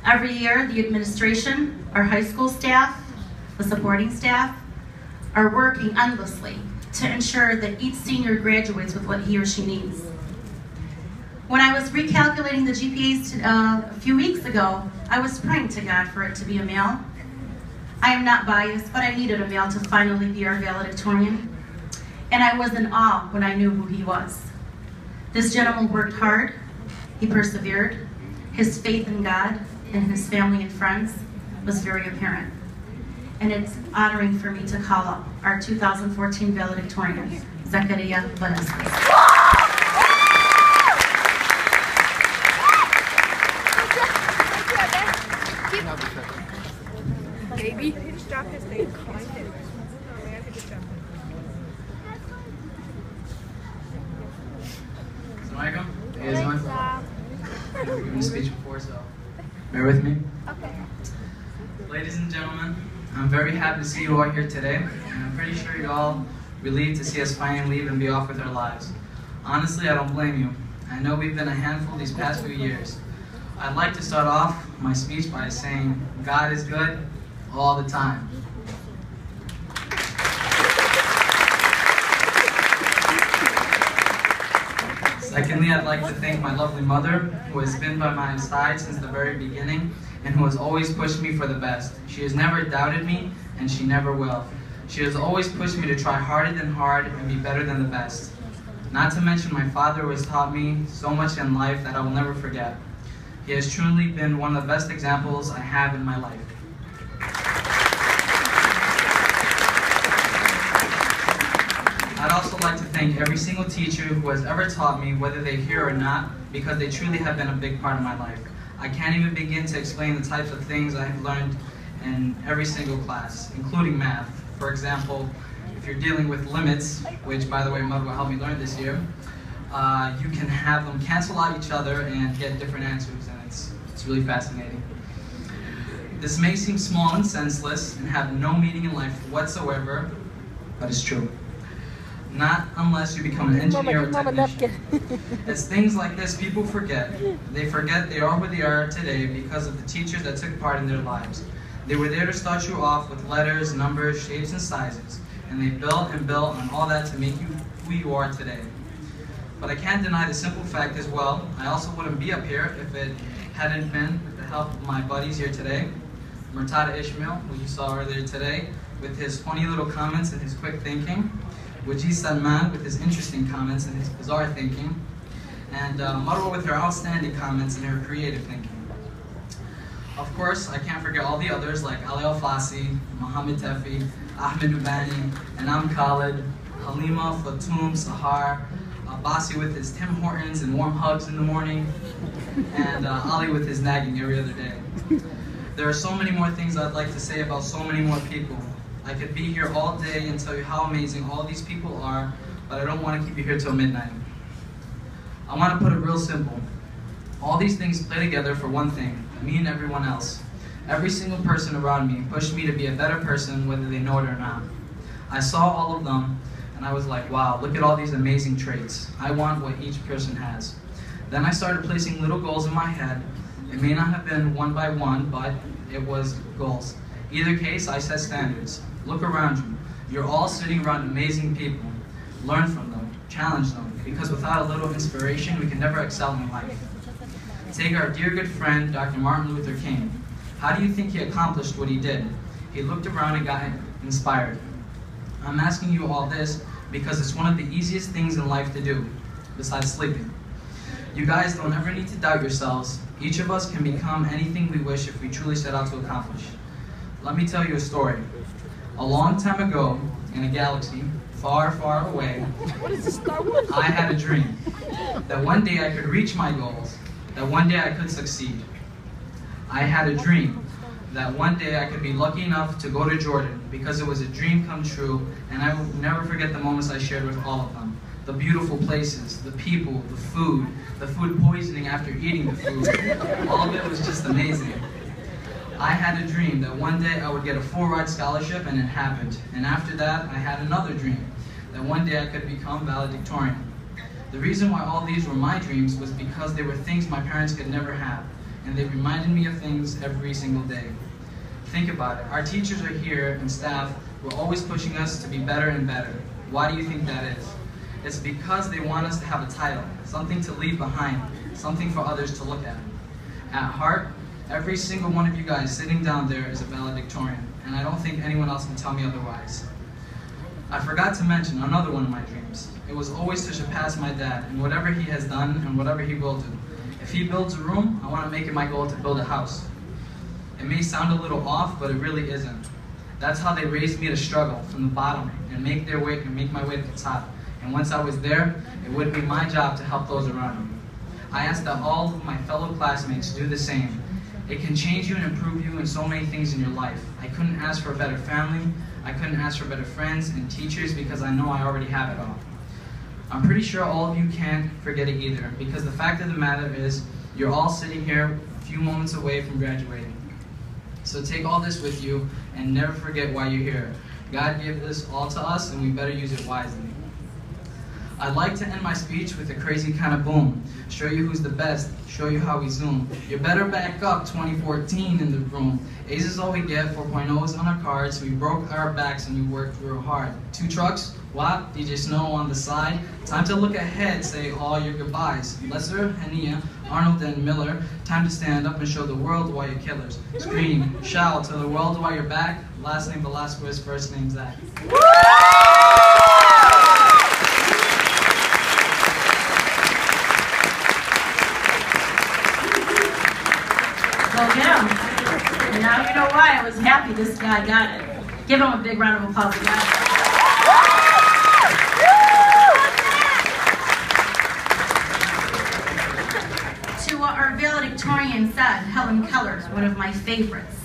Every year, the administration, our high school staff, the supporting staff, are working endlessly to ensure that each senior graduates with what he or she needs. When I was recalculating the GPAs a few weeks ago, I was praying to God for it to be a male. I am not biased, but I needed a male to finally be our valedictorian. And I was in awe when I knew who he was. This gentleman worked hard, he persevered, his faith in God and his family and friends was very apparent. And it's honoring for me to call up our 2014 valedictorian, Zakariya Velasquez. Baby, he just dropped his thing. Assalamualaikum. Hey, I've given a speech before, so bear with me. Okay. Ladies and gentlemen, I'm very happy to see you all here today, and I'm pretty sure you're all relieved to see us finally leave and be off with our lives. Honestly, I don't blame you. I know we've been a handful these past few years. I'd like to start off my speech by saying, God is good all the time. Secondly, I'd like to thank my lovely mother, who has been by my side since the very beginning, and who has always pushed me for the best. She has never doubted me, and she never will. She has always pushed me to try harder than hard and be better than the best. Not to mention my father, who has taught me so much in life that I will never forget. He has truly been one of the best examples I have in my life. I'd also like to thank every single teacher who has ever taught me, whether they're here or not, because they truly have been a big part of my life. I can't even begin to explain the types of things I have learned in every single class, including math. For example, if you're dealing with limits, which by the way Mother will help me learn this year, you can have them cancel out each other and get different answers, and it's really fascinating. This may seem small and senseless and have no meaning in life whatsoever, but it's true. Not unless you become an engineer or technician. It's things like this people forget. They forget they are where they are today because of the teachers that took part in their lives. They were there to start you off with letters, numbers, shapes, and sizes, and they built and built on all that to make you who you are today. But I can't deny the simple fact as well, I also wouldn't be up here if it hadn't been with the help of my buddies here today. Murtada Ishmael, who you saw earlier today, with his funny little comments and his quick thinking. Waji Salman with his interesting comments and his bizarre thinking, and Marwa with her outstanding comments and her creative thinking. Of course, I can't forget all the others like Ali Al-Fasi, Mohammed Tefi, Ahmed Ubani, Anam Khalid, Halima, Fatum, Sahar, Basi with his Tim Hortons and warm hugs in the morning, and Ali with his nagging every other day. There are so many more things I'd like to say about so many more people. I could be here all day and tell you how amazing all these people are, but I don't want to keep you here till midnight. I want to put it real simple. All these things play together for one thing, me and everyone else. Every single person around me pushed me to be a better person, whether they know it or not. I saw all of them, and I was like, wow, look at all these amazing traits. I want what each person has. Then I started placing little goals in my head. It may not have been one by one, but it was goals. Either case, I set standards. Look around you. You're all sitting around amazing people. Learn from them, challenge them, because without a little inspiration, we can never excel in life. Take our dear good friend, Dr. Martin Luther King. How do you think he accomplished what he did? He looked around and got inspired. I'm asking you all this because it's one of the easiest things in life to do, besides sleeping. You guys don't ever need to doubt yourselves. Each of us can become anything we wish if we truly set out to accomplish. Let me tell you a story. A long time ago, in a galaxy far, far away, I had a dream that one day I could reach my goals, that one day I could succeed. I had a dream that one day I could be lucky enough to go to Jordan because it was a dream come true, and I will never forget the moments I shared with all of them. The beautiful places, the people, the food poisoning after eating the food. All of it was just amazing. I had a dream that one day I would get a full-ride scholarship, and it happened. And after that, I had another dream that one day I could become valedictorian. The reason why all these were my dreams was because they were things my parents could never have. and they reminded me of things every single day. Think about it. Our teachers are here and staff were always pushing us to be better and better. Why do you think that is? It's because they want us to have a title, something to leave behind, something for others to look at. At heart, every single one of you guys sitting down there is a valedictorian, and I don't think anyone else can tell me otherwise. I forgot to mention another one of my dreams. It was always to surpass my dad in whatever he has done and whatever he will do. If he builds a room, I want to make it my goal to build a house. It may sound a little off, but it really isn't. That's how they raised me to struggle from the bottom and make my way to the top. And once I was there, it would be my job to help those around me. I ask that all of my fellow classmates do the same. It can change you and improve you in so many things in your life. I couldn't ask for a better family. I couldn't ask for better friends and teachers because I know I already have it all. I'm pretty sure all of you can't forget it either, because the fact of the matter is you're all sitting here a few moments away from graduating. So take all this with you and never forget why you're here. God gave this all to us and we better use it wisely. I'd like to end my speech with a crazy kind of boom. Show you who's the best, show you how we zoom. You better back up 2014 in the room. A's is all we get, 4.0s on our cards. We broke our backs and we worked real hard. 2 trucks, WAP, DJ Snow on the side. Time to look ahead, say all your goodbyes. Lesser, Hania, Arnold, and Miller. Time to stand up and show the world why you're killers. Scream, shout, tell the world why you're back. Last name Velasquez, first name Zach. Go get him. And now you know why I was happy this guy got it. Give him a big round of applause, guys. To what our valedictorian said, Helen Keller, one of my favorites.